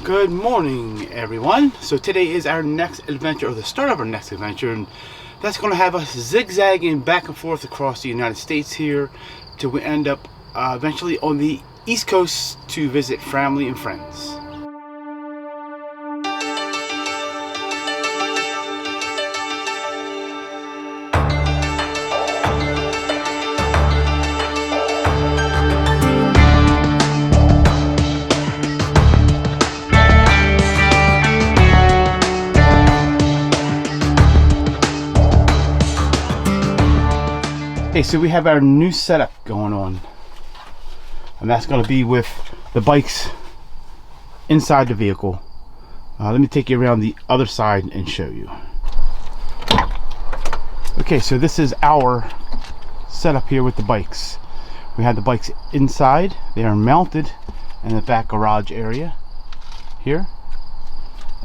Good morning, everyone. So today is our next adventure, or the start of our next adventure, and that's going to have us zigzagging back and forth across the United States here till we end up eventually on the East Coast to visit family and friends. Okay, so we have our new setup going on, and that's going to be with the bikes inside the vehicle. Let me take you around the other side and show you. Okay, so this is our setup here with the bikes. We have the bikes inside. They are mounted in the back garage area here,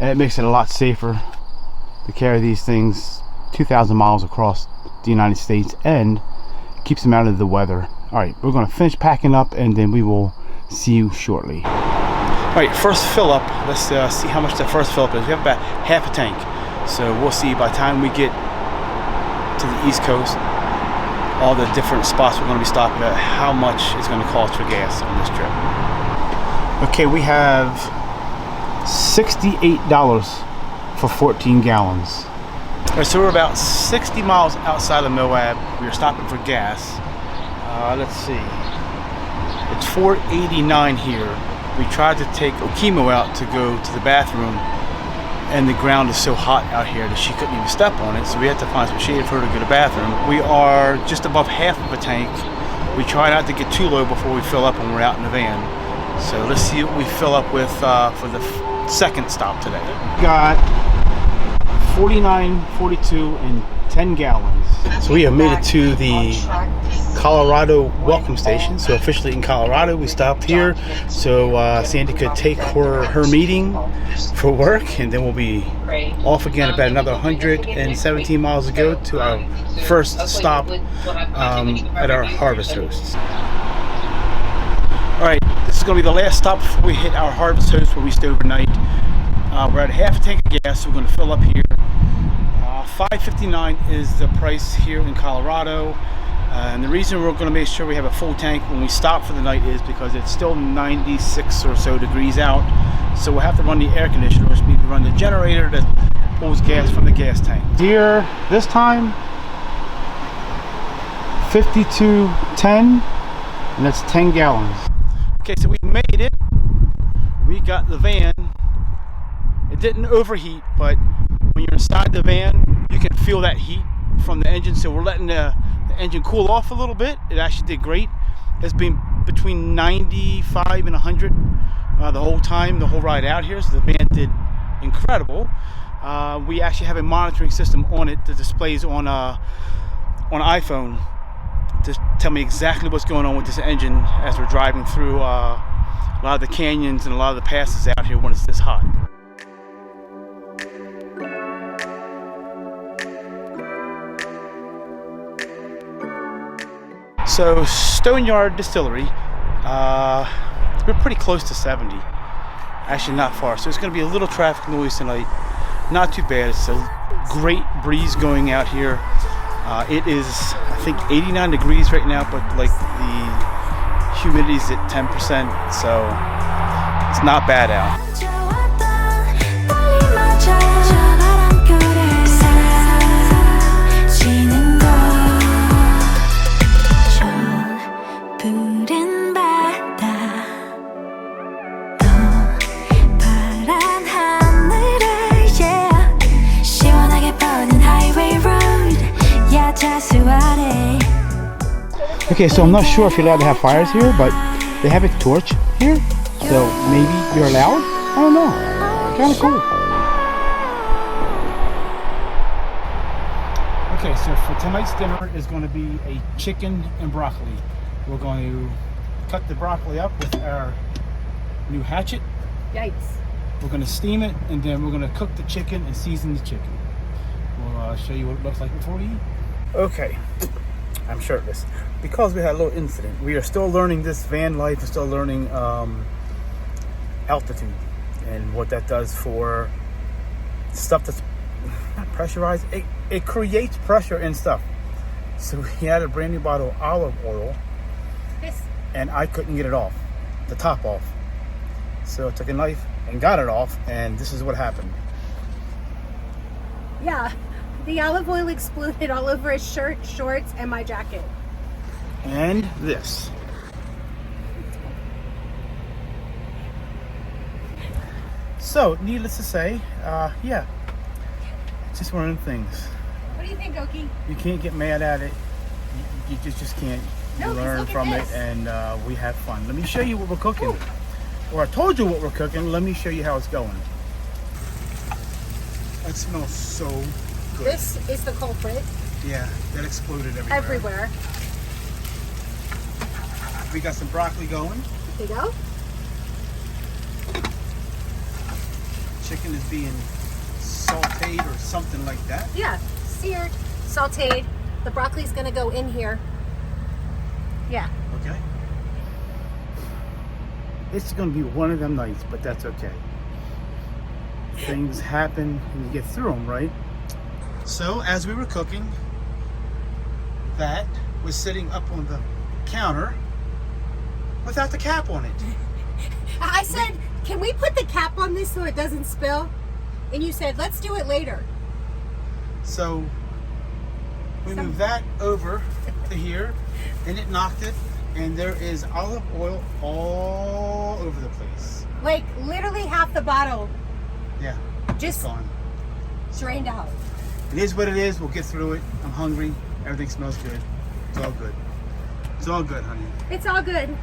and it makes it a lot safer to carry these things 2,000 miles across the United States and keeps them out of the weather. Alright, we're going to finish packing up and then we will see you shortly. Alright, first fill up. Let's see how much the first fill up is. We have about half a tank, so we'll see by the time we get to the East Coast, all the different spots we're going to be stopping at, how much it's going to cost for gas on this trip. Okay, we have $68 for 14 gallons. Alright, so we're about 60 miles outside of Moab. We are stopping for gas. Let's see. It's 4.89 here. We tried to take Okemo out to go to the bathroom, and the ground is so hot out here that she couldn't even step on it, so we had to find some shade for her to go to the bathroom. We are just above half of a tank. We try not to get too low before we fill up when we're out in the van. So let's see what we fill up with for the second stop today. Got 49, 42, and 10 gallons. So we have made it to the Colorado welcome station. So officially in Colorado, we stopped here so Sandy could take her meeting for work, and then we'll be off again about another 117 miles to go to our first stop at our Harvest Hosts. Alright, this is going to be the last stop before we hit our Harvest Host where we stay overnight. We're at half a tank of gas, so we're going to fill up here. $5.59 is the price here in Colorado, and the reason we're going to make sure we have a full tank when we stop for the night is because it's still 96 or so degrees out, so we'll have to run the air conditioner, which means we run the generator that pulls gas from the gas tank. Here this time 52.10, and that's 10 gallons. Okay, so we made it. We got the van. It didn't overheat, but when you're inside the van, you can feel that heat from the engine. So we're letting the engine cool off a little bit. It actually did great. It's been between 95 and 100 the whole time, the whole ride out here. So the van did incredible. We actually have a monitoring system on it that displays on iPhone to tell me exactly what's going on with this engine as we're driving through a lot of the canyons and a lot of the passes out here when it's this hot. So Stoneyard Distillery, we're pretty close to 70, actually not far, so it's going to be a little traffic noise tonight, not too bad. It's a great breeze going out here. It is, I think, 89 degrees right now, but like the humidity's at 10%, so it's not bad out. Okay, so I'm not sure if you're allowed to have fires here, but they have a torch here, so maybe you're allowed? I don't know. Kind of cool. Okay, so for tonight's dinner is going to be a chicken and broccoli. We're going to cut the broccoli up with our new hatchet. Yikes. We're going to steam it, and then we're going to cook the chicken and season the chicken. We'll show you what it looks like before we eat. Okay, I'm shirtless. Because we had a little incident, we are still learning this van life, we're still learning altitude. And what that does for stuff that's not pressurized, it creates pressure in stuff. So he had a brand new bottle of olive oil, and I couldn't get it off, the top off. So I took a knife and got it off, and this is what happened. Yeah, the olive oil exploded all over his shirt, shorts, and my jacket. And this. So, needless to say, yeah, it's just one of them things. What do you think, Oki? You can't get mad at it. You just can't. You No, 'cause learn look at from it, this. and we have fun. Let me show you what we're cooking. Or I told you what we're cooking. Let me show you how it's going. That smells so good. This is the culprit. Yeah, that exploded everywhere. Everywhere. We got some broccoli going. There you go. Chicken is being sauteed or something like that. Yeah, seared, sauteed. The broccoli's gonna go in here. Yeah. Okay. It's going to be one of them nights, but that's okay. Things happen and you get through them, right? So, as we were cooking, that was sitting up on the counter without the cap on it. I said, can we put the cap on this so it doesn't spill? And you said, let's do it later. So, we moved that over to here, and it knocked it, and there is olive oil all over the place. Like literally half the bottle Yeah, just gone. drained out. It is what it is. We'll get through it. I'm hungry. Everything smells good. It's all good. It's all good, honey. It's all good.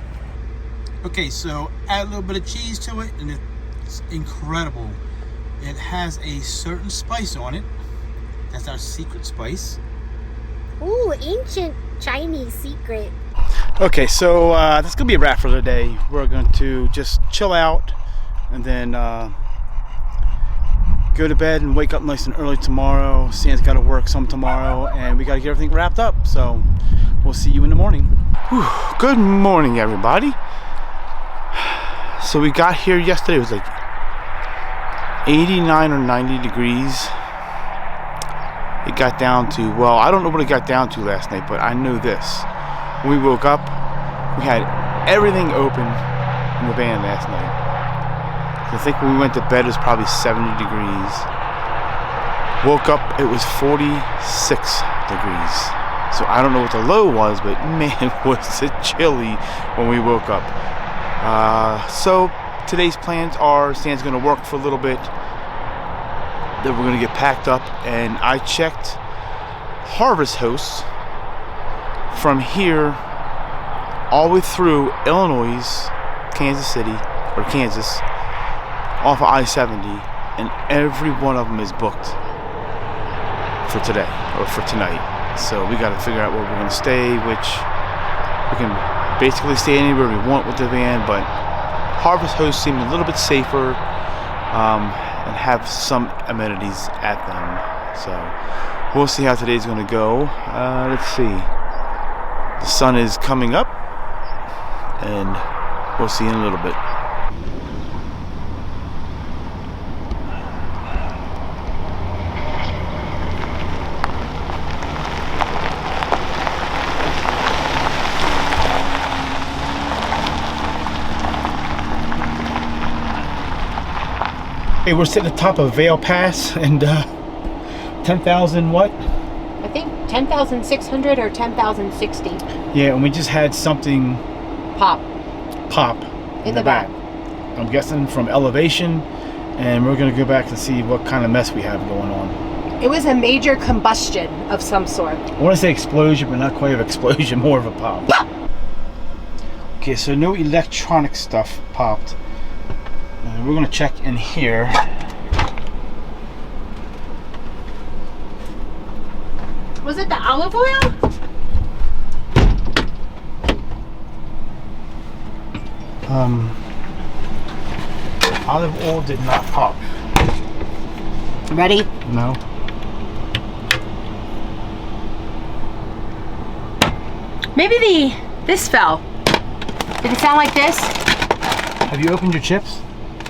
Okay, so add a little bit of cheese to it, and it's incredible. It has a certain spice on it. That's our secret spice. Ooh, ancient Chinese secret. Okay, so that's gonna be a wrap for the day. We're going to just chill out and then go to bed and wake up nice and early tomorrow. Sam's got to work some tomorrow, and we got to get everything wrapped up. So we'll see you in the morning. Whew. Good morning, everybody. So we got here yesterday. It was like 89 or 90 degrees. It got down to, well, I don't know what it got down to last night, but I know this. When we woke up, we had everything open in the van last night. I think when we went to bed it was probably 70 degrees. Woke up, it was 46 degrees. So I don't know what the low was, but man, was it chilly when we woke up. So today's plans are Stan's going to work for a little bit. Then we're going to get packed up, and I checked Harvest Hosts from here all the way through Illinois, Kansas City, or Kansas, off of I-70, and every one of them is booked for today, or for tonight. So we got to figure out where we're going to stay, which we can basically stay anywhere we want with the van, but Harvest Hosts seem a little bit safer, and have some amenities at them. So we'll see how today's going to go. Let's see. The sun is coming up, and we'll see in a little bit. Hey, we're sitting at the top of Vail Pass, and 10,000 what? I think 10,600 or 10,060. Yeah, and we just had something Pop. in the back. I'm guessing from elevation, and we're gonna go back to see what kind of mess we have going on. It was a major combustion of some sort. I want to say explosion, but not quite an explosion, more of a pop. Okay, so no electronic stuff popped. We're gonna check in here. Was it the olive oil? Olive oil did not pop. Ready? No. Maybe this fell. Did it sound like this? Have you opened your chips?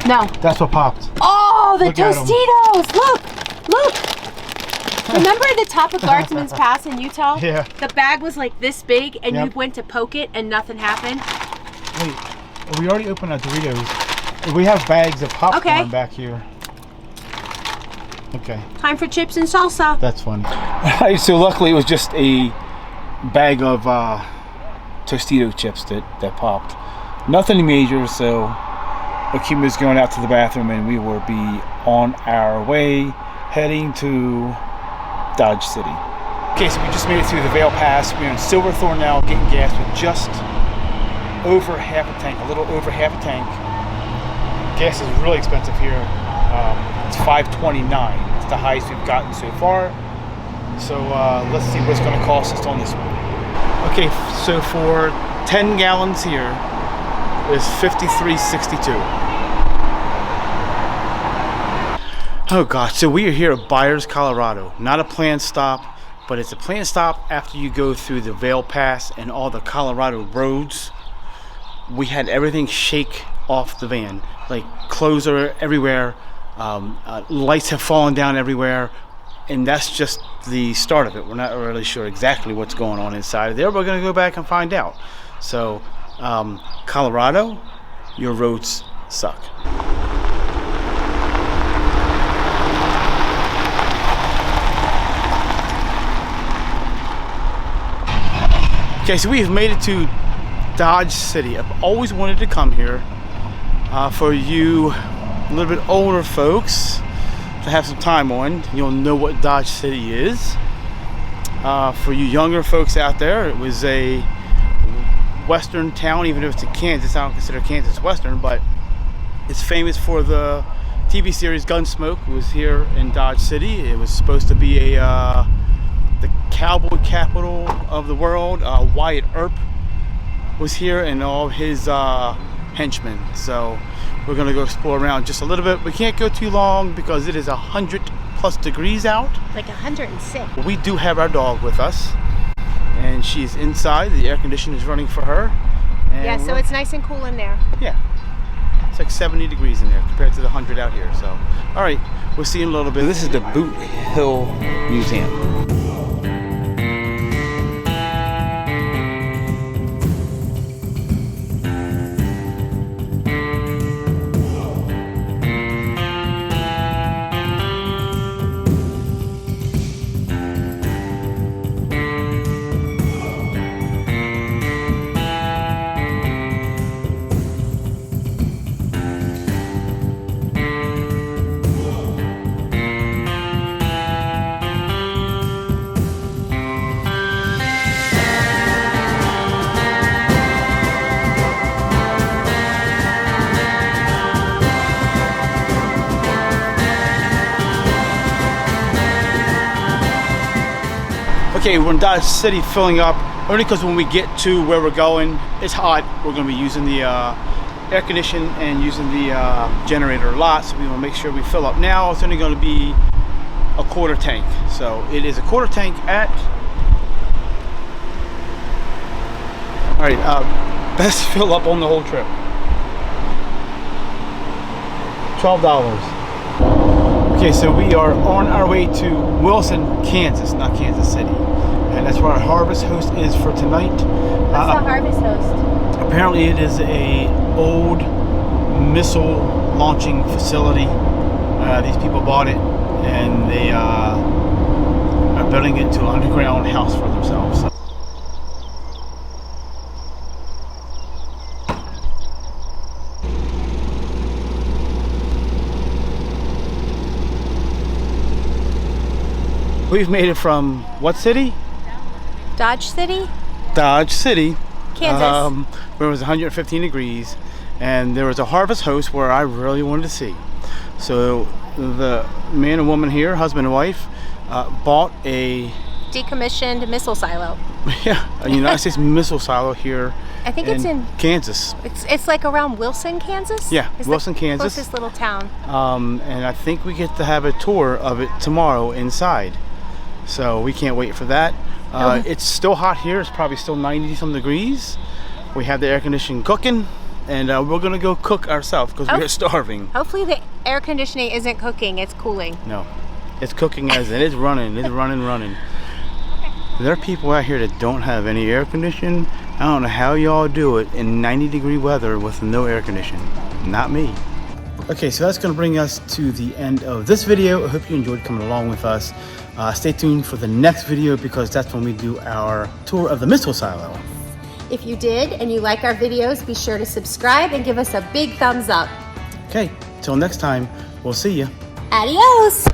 No. That's what popped. Oh, the Look at 'em. Tostitos! Look! Remember the top of Guardsman's Pass in Utah? Yeah. The bag was like this big, and Yep. you went to poke it, and nothing happened. Wait, we already opened our Doritos. We have bags of popcorn Okay. back here. Okay, Time for chips and salsa. that's funny. Alright, so luckily it was just a bag of Tostito chips that popped. Nothing major, so Akima's going out to the bathroom and we will be on our way heading to Dodge City. Okay, so we just made it through the Vail Pass. We're in Silverthorne now, getting gas with just over half a tank, a little over half a tank. Gas is really expensive here. It's $5.29. It's the highest we've gotten so far. So let's see what it's going to cost us on this one. Okay, so for 10 gallons here is $53.62. Oh gosh, so we are here at Byers, Colorado. Not a planned stop, but it's a planned stop after you go through the Vail Pass and all the Colorado roads. We had everything shake off the van. Like clothes are everywhere, lights have fallen down everywhere, and that's just the start of it. We're not really sure exactly what's going on inside there. We're going to go back and find out. So, Colorado, your roads suck. Okay, so we have made it to Dodge City. I've always wanted to come here. For you a little bit older folks to have some time on, you'll know what Dodge City is. For you younger folks out there, it was a western town, even if it's in Kansas. I don't consider Kansas western, but it's famous for the TV series Gunsmoke. It was here in Dodge City. It was supposed to be the cowboy capital of the world. Wyatt Earp was here and all his henchmen. So we're gonna go explore around just a little bit. We can't go too long because it is 100+ degrees out. Like 106. We do have our dog with us, and she's inside. The air conditioner is running for her. And Yeah, so it's nice and cool in there. yeah, it's like 70 degrees in there compared to the 100 out here. So, all right, we'll see you in a little bit. This is the Boot Hill Museum. Okay, we're in Dodge City filling up, only because when we get to where we're going, it's hot. We're going to be using the air condition and using the generator a lot, so we want to make sure we fill up now. It's only going to be a quarter tank. So it is a quarter tank at, all right, best fill up on the whole trip. $12. Okay, so we are on our way to Wilson, Kansas, not Kansas City. And that's where our Harvest Host is for tonight. What's the Harvest Host? Apparently it is a old missile launching facility. These people bought it and they are building it into an underground house for themselves. We've made it from what city? Dodge City? Dodge City. Kansas. Where it was 115 degrees, and there was a Harvest Host where I really wanted to see. So the man and woman here, husband and wife, bought a Decommissioned missile silo. a United States missile silo here. I think it's in Kansas. It's like around Wilson, Kansas? Yeah, It's Wilson, the Kansas. closest little town. And I think we get to have a tour of it tomorrow inside. So we can't wait for that. It's still hot here. It's probably still 90 some degrees. We have the air conditioning cooking. and we're gonna go cook ourselves because we're starving. Hopefully the air conditioning isn't cooking, it's cooling. No, it's cooking as it is running. It's running. There are people out here that don't have any air conditioning. I don't know how y'all do it in 90-degree weather with no air conditioning. Not me. Okay, so that's going to bring us to the end of this video. I hope you enjoyed coming along with us. Stay tuned for the next video because that's when we do our tour of the missile silo. If you did and you like our videos, be sure to subscribe and give us a big thumbs up. Okay, till next time, we'll see you. Adios!